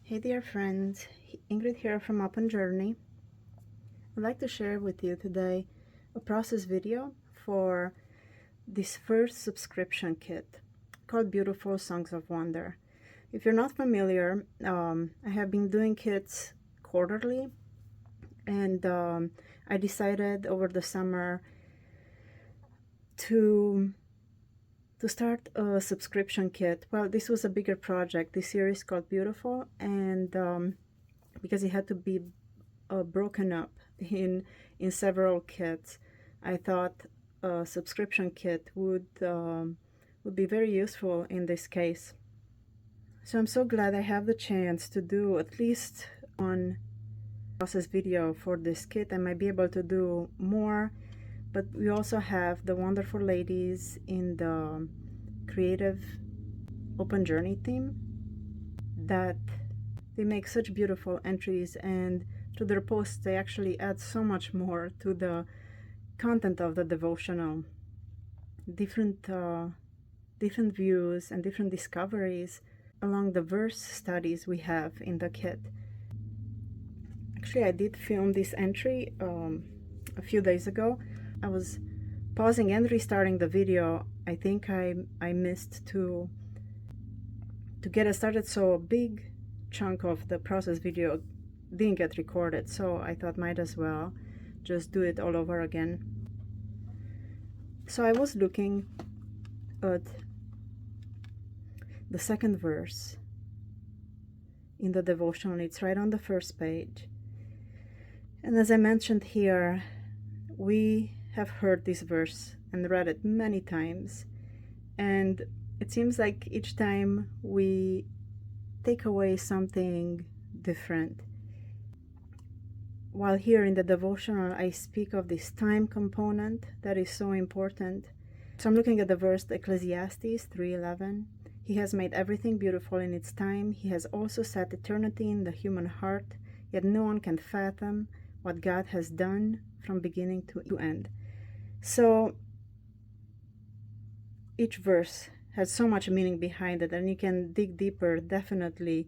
Hey dear friends, Ingrid here from Up and Journey. I'd like to share with you today a process video for this first subscription kit called Beautiful Songs of Wonder. If you're not familiar, I have been doing kits quarterly, and I decided over the summer to start a subscription kit. Well, this was a bigger project. This series called Beautiful, and because it had to be broken up in several kits, I thought a subscription kit would be very useful in this case. So I'm so glad I have the chance to do at least one process video for this kit. I might be able to do more, but we also have the wonderful ladies in the creative open journey theme that they make such beautiful entries, and through their posts they actually add so much more to the content of the devotional. Different views and different discoveries along the verse studies we have in the kit. Actually, I did film this entry a few days ago. I was pausing and restarting the video. I think I missed to get it started, so a big chunk of the process video didn't get recorded, so I thought might as well just do it all over again. So I was looking at the second verse in the devotional. It's right on the first page, and as I mentioned here, we have heard this verse and read it many times, and it seems like each time we take away something different. While here in the devotional I speak of this time component that is so important. So I'm looking at the verse, Ecclesiastes 3:11. He has made everything beautiful in its time. He has also set eternity in the human heart, yet no one can fathom what God has done from beginning to end. So each verse has so much meaning behind it, and you can dig deeper definitely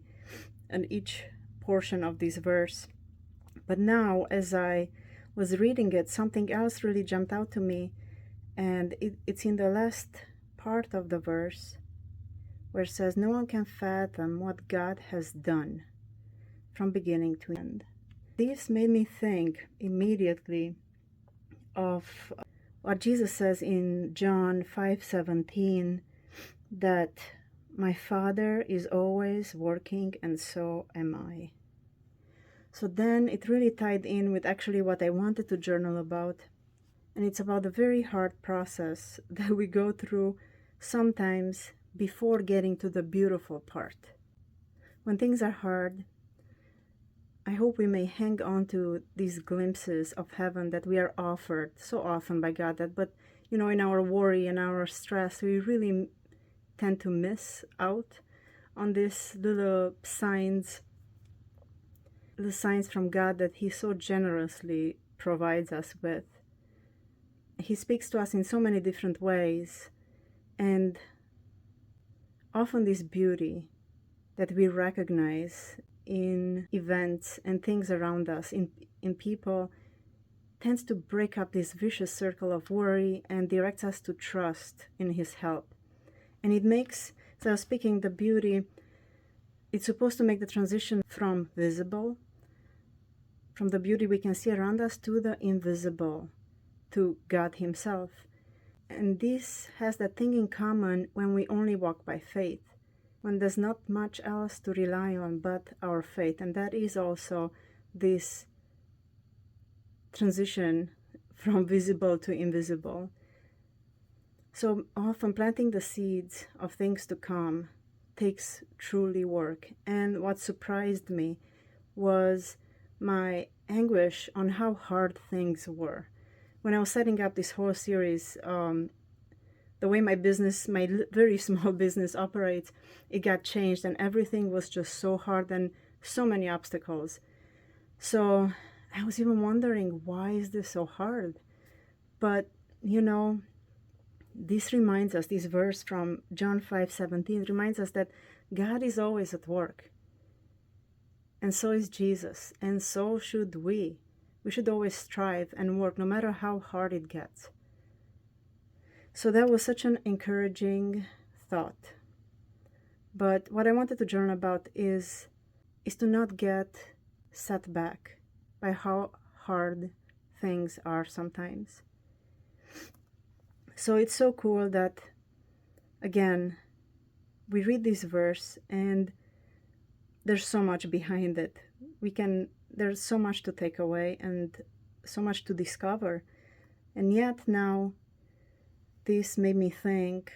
in each portion of this verse. But now, as I was reading it, something else really jumped out to me, and it's in the last part of the verse where it says, no one can fathom what God has done from beginning to end. This made me think immediately of what Jesus says in John 5:17, that my Father is always working and so am I. So then it really tied in with actually what I wanted to journal about, and it's about the very hard process that we go through sometimes before getting to the beautiful part. When things are hard, I hope we may hang on to these glimpses of heaven that we are offered so often by God, but in our worry and our stress, we really tend to miss out on these little signs from God that He so generously provides us with. He speaks to us in so many different ways, and often this beauty that we recognize in events and things around us, in people, tends to break up this vicious circle of worry and directs us to trust in His help. And it makes, as I was speaking, the beauty, it's supposed to make the transition from visible, from the beauty we can see around us, to the invisible, to God Himself. And this has that thing in common when we only walk by faith, when there's not much else to rely on but our faith. And that is also this transition from visible to invisible. So often planting the seeds of things to come takes truly work. And what surprised me was my anguish on how hard things were. When I was setting up this whole series, the way my very small business operates, it got changed, and everything was just so hard and so many obstacles. So I was even wondering, why is this so hard? But this reminds us, this verse from John 5:17 reminds us that God is always at work. And so is Jesus, and so should we. We should always strive and work no matter how hard it gets. So that was such an encouraging thought. But what I wanted to journal about is to not get set back by how hard things are sometimes. So it's so cool that, again, we read this verse and there's so much behind it. There's so much to take away and so much to discover. And yet now this made me think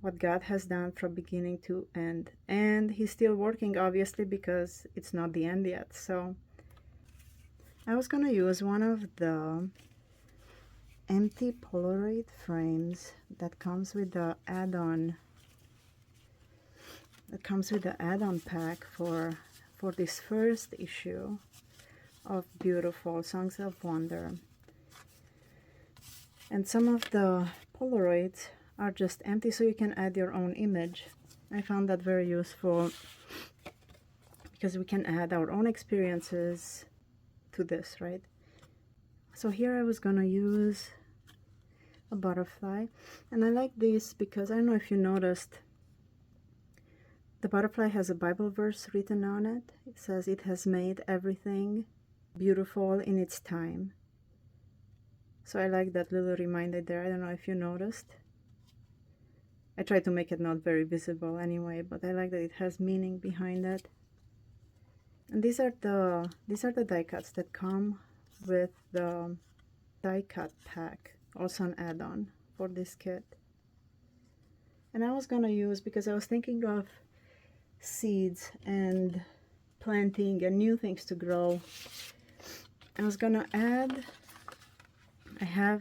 what God has done from beginning to end. And he's still working, obviously, because it's not the end yet. So I was going to use one of the empty Polaroid frames that comes with the add-on. That comes with the add-on pack for this first issue of Beautiful Songs of Wonder. And some of the Polaroids are just empty, so you can add your own image. I found that very useful because we can add our own experiences to this, right? So here I was gonna use a butterfly, and I like this because I don't know if you noticed, the butterfly has a Bible verse written on it. It says, "It has made everything beautiful in its time." So I like that little reminder there. I don't know if you noticed. I try to make it not very visible anyway, but I like that it has meaning behind it. And these are the die cuts that come with the die cut pack, also an add-on for this kit. And I was gonna use, because I was thinking of seeds and planting and new things to grow, I was gonna add,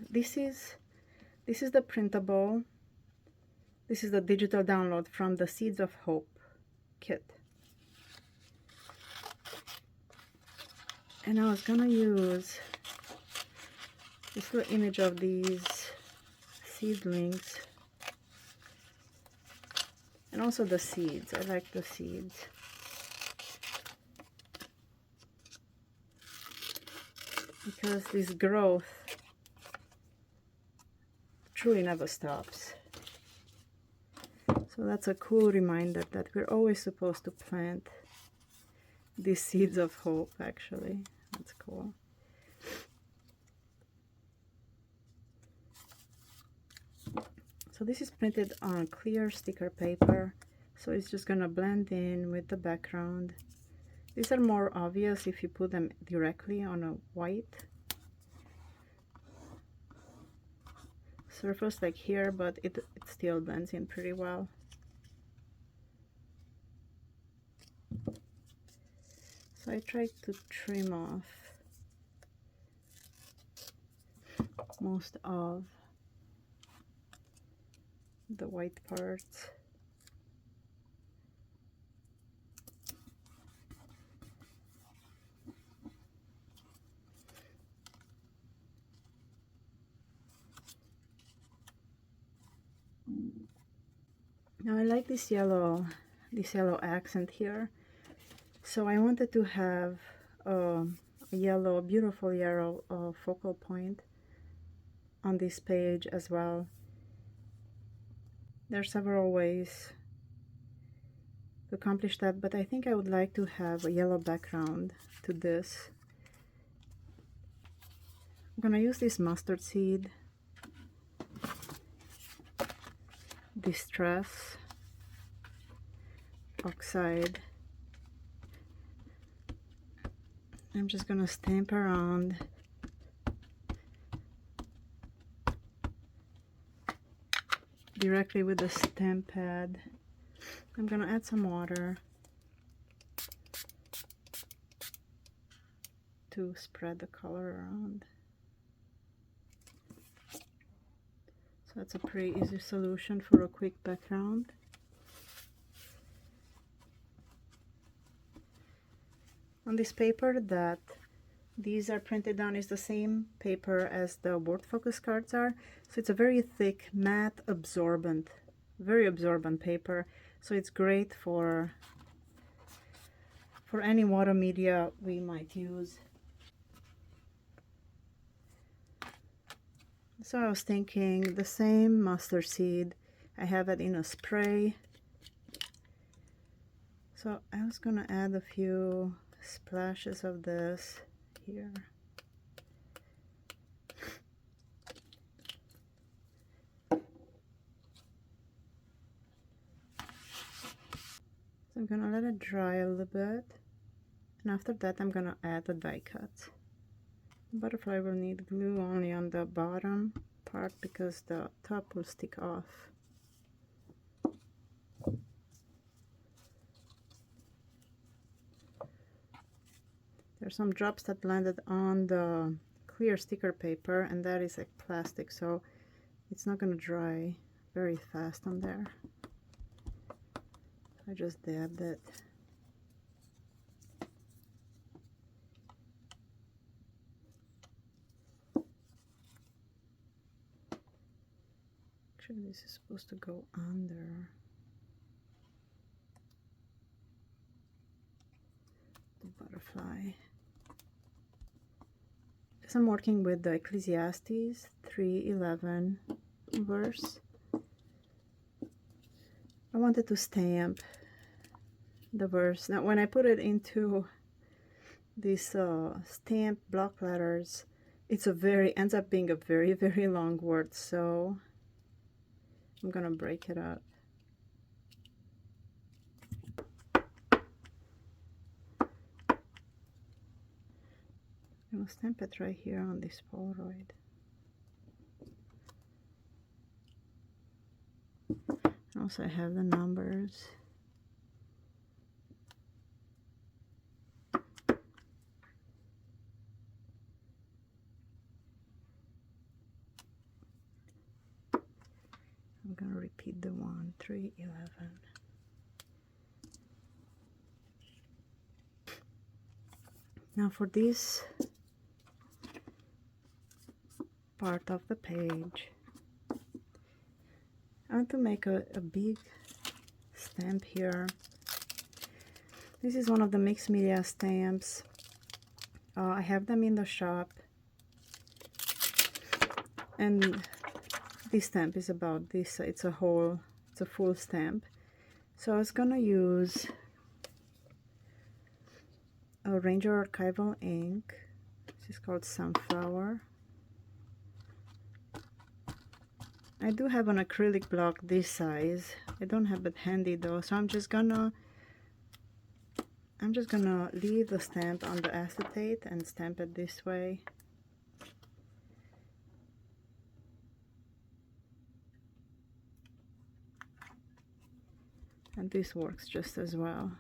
this is the printable. This is the digital download from the Seeds of Hope kit. And I was gonna use this little image of these seedlings. And also the seeds. I like the seeds. Because this growth truly never stops. So that's a cool reminder that we're always supposed to plant these seeds of hope, actually. That's cool. So this is printed on clear sticker paper, so it's just gonna blend in with the background. These are more obvious if you put them directly on a white surface like here, but it still blends in pretty well. So I tried to trim off most of the white parts. Now I like this yellow accent here. So I wanted to have a beautiful yellow focal point on this page as well. There are several ways to accomplish that, but I think I would like to have a yellow background to this. I'm gonna use this mustard seed, Distress, Oxide. I'm just gonna stamp around directly with the stamp pad. I'm gonna add some water to spread the color around. So that's a pretty easy solution for a quick background. On this paper that these are printed on is the same paper as the word focus cards are. So it's a very thick, matte, absorbent, very absorbent paper. So it's great for for any water media we might use. So I was thinking the same mustard seed, I have it in a spray. So I was gonna add a few splashes of this here. So I'm gonna let it dry a little bit. And after that I'm gonna add the die cut. The butterfly will need glue only on the bottom part because the top will stick off. There's some drops that landed on the clear sticker paper, and that is like plastic, so it's not going to dry very fast on there. I just dabbed it. Actually, this is supposed to go under the butterfly. Because I'm working with the Ecclesiastes 3:11 verse. I wanted to stamp the verse. Now when I put it into these stamp block letters, it's ends up being a very, very long word, so I'm gonna break it up. I'm gonna stamp it right here on this Polaroid. Also I have the numbers. I'm gonna repeat the 1, 3, 11. Now for this part of the page, I want to make a big stamp here. This is one of the mixed media stamps. I have them in the shop, and this stamp is about this. It's a full stamp. So I was gonna use a Ranger archival ink. This is called Sunflower. I do have an acrylic block this size. I don't have it handy though, so I'm just gonna leave the stamp on the acetate and stamp it this way. And this works just as well.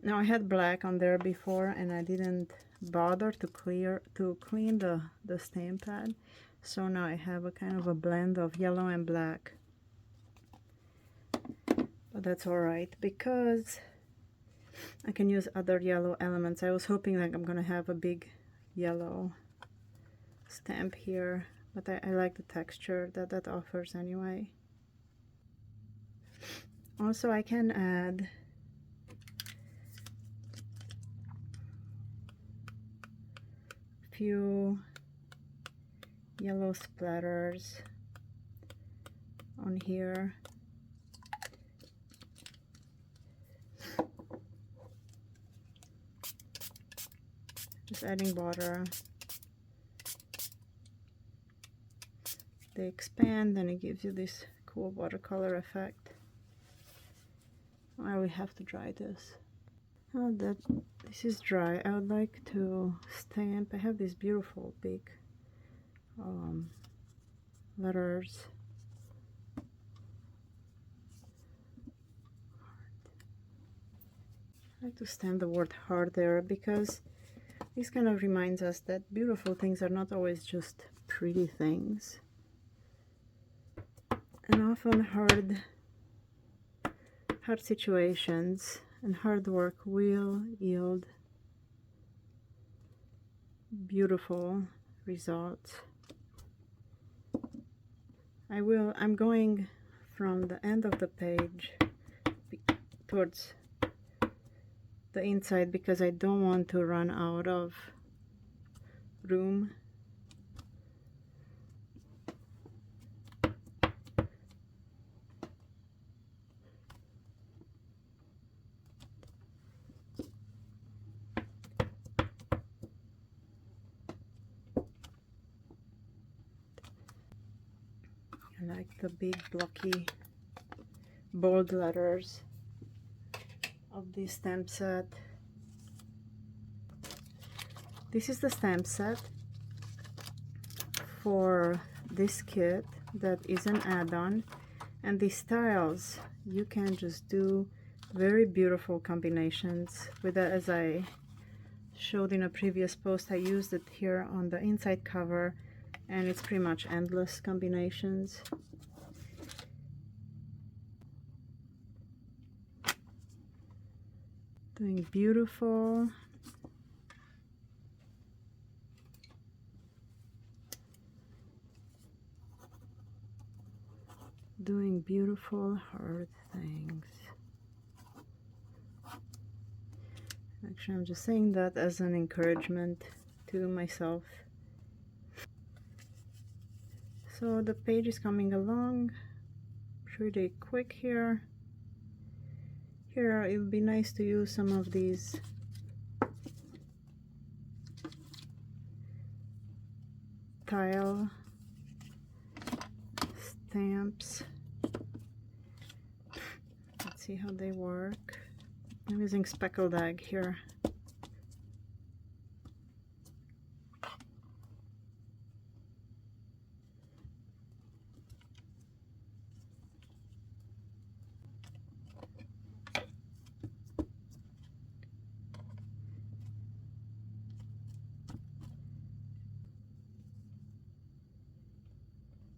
Now I had black on there before and I didn't bother to clean the stamp pad, so now I have a kind of a blend of yellow and black. But that's alright because I can use other yellow elements. I was hoping like I'm gonna have a big yellow stamp here, but I like the texture that offers anyway. Also I can add a few yellow splatters on here. Just adding water. They expand and it gives you this cool watercolor effect. I will have to dry this. Now that this is dry, I would like to stamp. I have these beautiful big letters. I like to stamp the word heart there because this kind of reminds us that beautiful things are not always just pretty things. And often hard situations and hard work will yield beautiful results. I'm going from the end of the page towards the inside because I don't want to run out of room. I like the big blocky bold letters of this stamp set. This is the stamp set for this kit that is an add-on, and these styles you can just do very beautiful combinations with that. As I showed in a previous post, I used it here on the inside cover, and it's pretty much endless combinations. Doing beautiful. Doing beautiful hard things. Actually, I'm just saying that as an encouragement to myself. So the page is coming along pretty quick here. Here it would be nice to use some of these tile stamps. Let's see how they work. I'm using speckled egg here.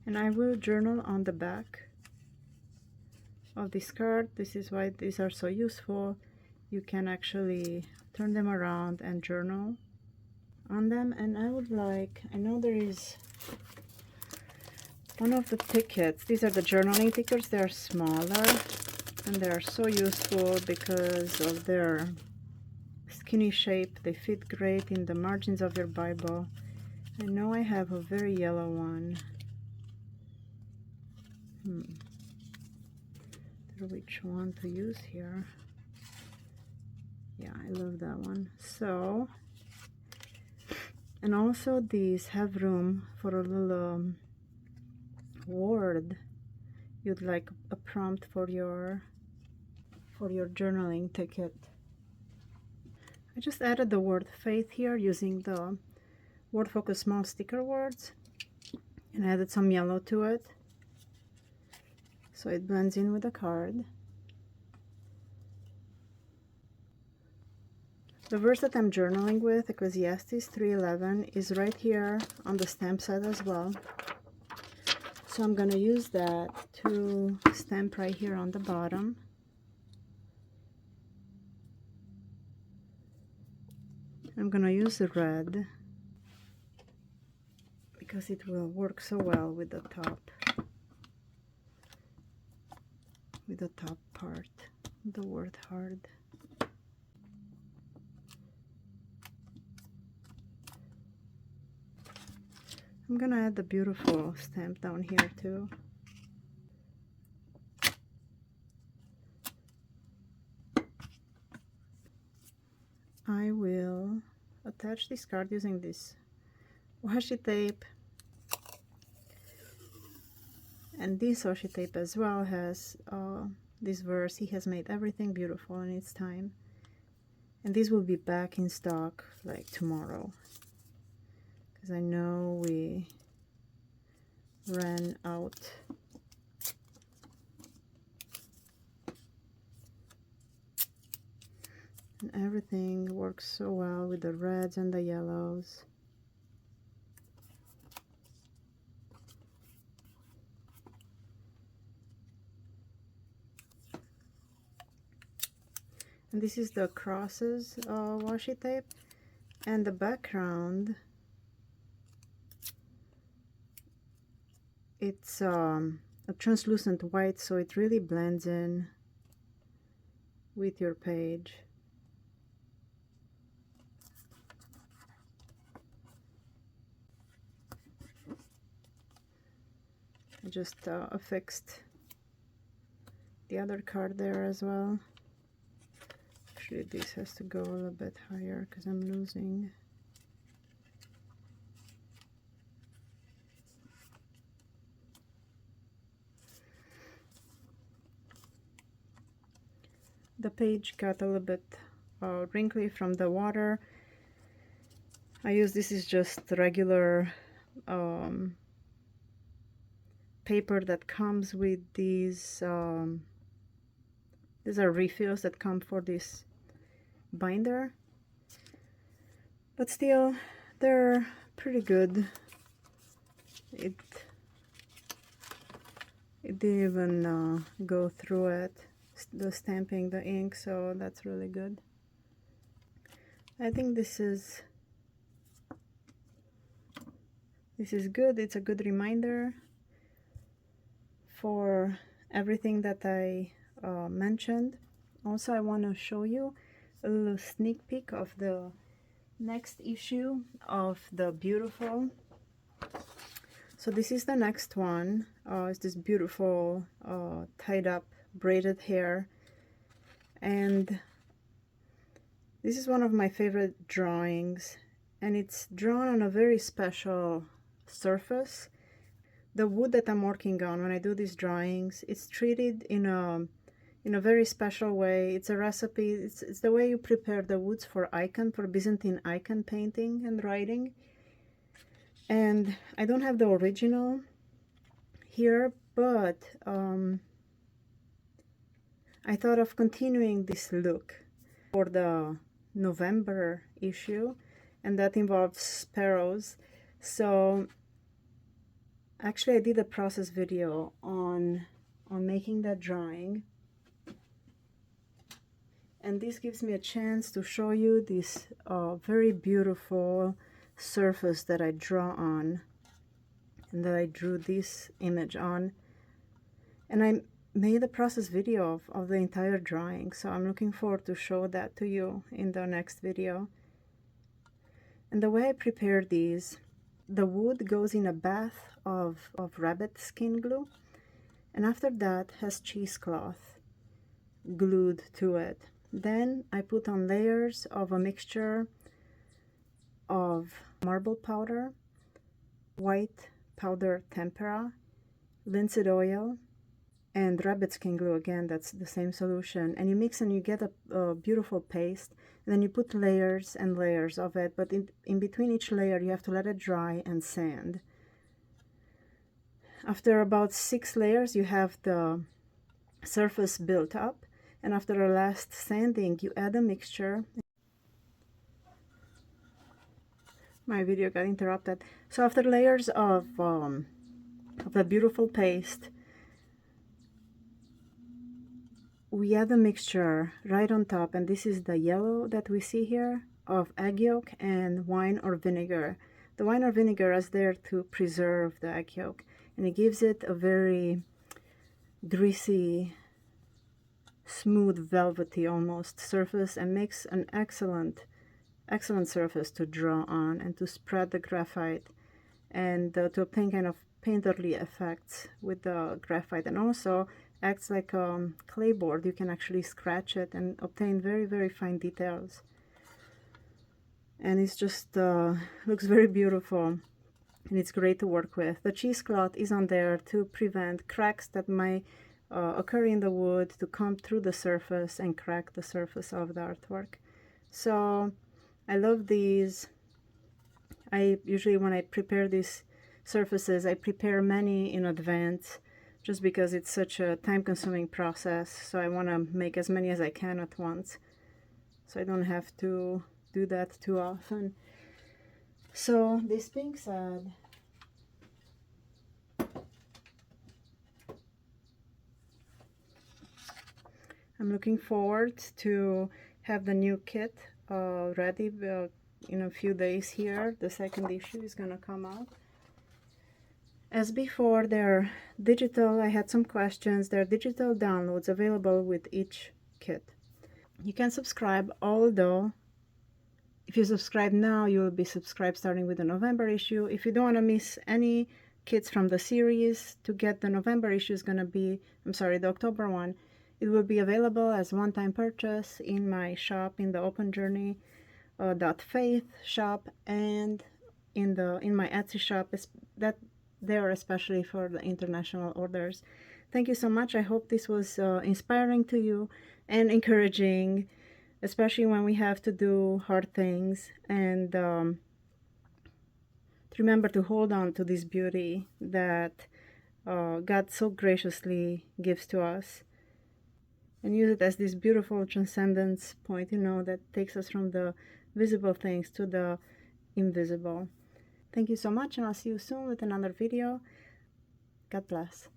And I will journal on the back of this card. This is why these are so useful. You can actually turn them around and journal on them. And I would like, I know there is one of the tickets. These are the journaling tickets. They are smaller and they are so useful because of their skinny shape. They fit great in the margins of your Bible. I know I have a very yellow one. Which one to use here? Yeah, I love that one. So, and also these have room for a little word you'd like, a prompt for your journaling ticket. I just added the word faith here using the Word Focus Small Sticker Words and added some yellow to it so it blends in with the card. The verse that I'm journaling with, Ecclesiastes 3:11, is right here on the stamp set as well. So I'm going to use that to stamp right here on the bottom. I'm going to use the red because it will work so well with the top part, the word hard. I'm gonna add the beautiful stamp down here too. I will attach this card using this washi tape, and this washi tape as well has this verse, "He has made everything beautiful in its time," and this will be back in stock like tomorrow, because I know we ran out. And everything works so well with the reds and the yellows. And this is the crosses washi tape, and the background, it's a a translucent white, so it really blends in with your page. I just affixed the other card there as well. Actually, this has to go a little bit higher because I'm losing. The page got a little bit wrinkly from the water. This is just regular paper that comes with these are refills that come for this binder, but still they're pretty good. It didn't even go through it, the stamping, the ink, so that's really good. I think this is good. It's a good reminder for everything that I mentioned. Also, I want to show you a little sneak peek of the next issue of the Beautiful. So this is the next one. It's this beautiful tied up braided hair, and this is one of my favorite drawings, and it's drawn on a very special surface. The wood that I'm working on when I do these drawings, it's treated in a very special way. It's a recipe. It's the way you prepare the woods for Byzantine icon painting and writing. And I don't have the original here, but I thought of continuing this look for the November issue, and that involves sparrows. So actually I did a process video on making that drawing, and this gives me a chance to show you this very beautiful surface that I draw on, and that I drew this image on, and I made a process video of the entire drawing, so I'm looking forward to show that to you in the next video. And the way I prepare these, the wood goes in a bath of rabbit skin glue, and after that has cheesecloth glued to it. Then I put on layers of a mixture of marble powder, white powder tempera, linseed oil, and rabbit skin glue. Again, that's the same solution, and you mix and you get a beautiful paste, and then you put layers and layers of it, but in between each layer you have to let it dry and sand. After about 6 layers you have the surface built up, and after the last sanding you add a mixture. My video got interrupted. So after layers of the beautiful paste, we add a mixture right on top, and this is the yellow that we see here of egg yolk and wine or vinegar. The wine or vinegar is there to preserve the egg yolk, and it gives it a very greasy, smooth, velvety almost surface, and makes an excellent surface to draw on and to spread the graphite, and to obtain kind of painterly effects with the graphite, and also acts like a clayboard. You can actually scratch it and obtain very, very fine details, and it's just looks very beautiful, and it's great to work with. The cheesecloth is on there to prevent cracks that might occur in the wood to come through the surface and crack the surface of the artwork. So I love these. I usually, when I prepare these surfaces, I prepare many in advance, just because it's such a time-consuming process. So I want to make as many as I can at once, so I don't have to do that too often. So this being said, I'm looking forward to have the new kit ready in a few days here. The second issue is gonna come out, As before, they're digital. I had some questions. They're digital downloads available with each kit. You can subscribe, although if you subscribe now, you will be subscribed starting with the November issue. If you don't want to miss any kits from the series, to get the November issue is going to be, the October one, it will be available as one-time purchase in my shop, in the Open Journey .faith shop, and in my Etsy shop. That there especially for the international orders. Thank you so much. I hope this was inspiring to you and encouraging, especially when we have to do hard things, and to remember to hold on to this beauty that God so graciously gives to us, and use it as this beautiful transcendence point, that takes us from the visible things to the invisible. Thank you so much, and I'll see you soon with another video. God bless.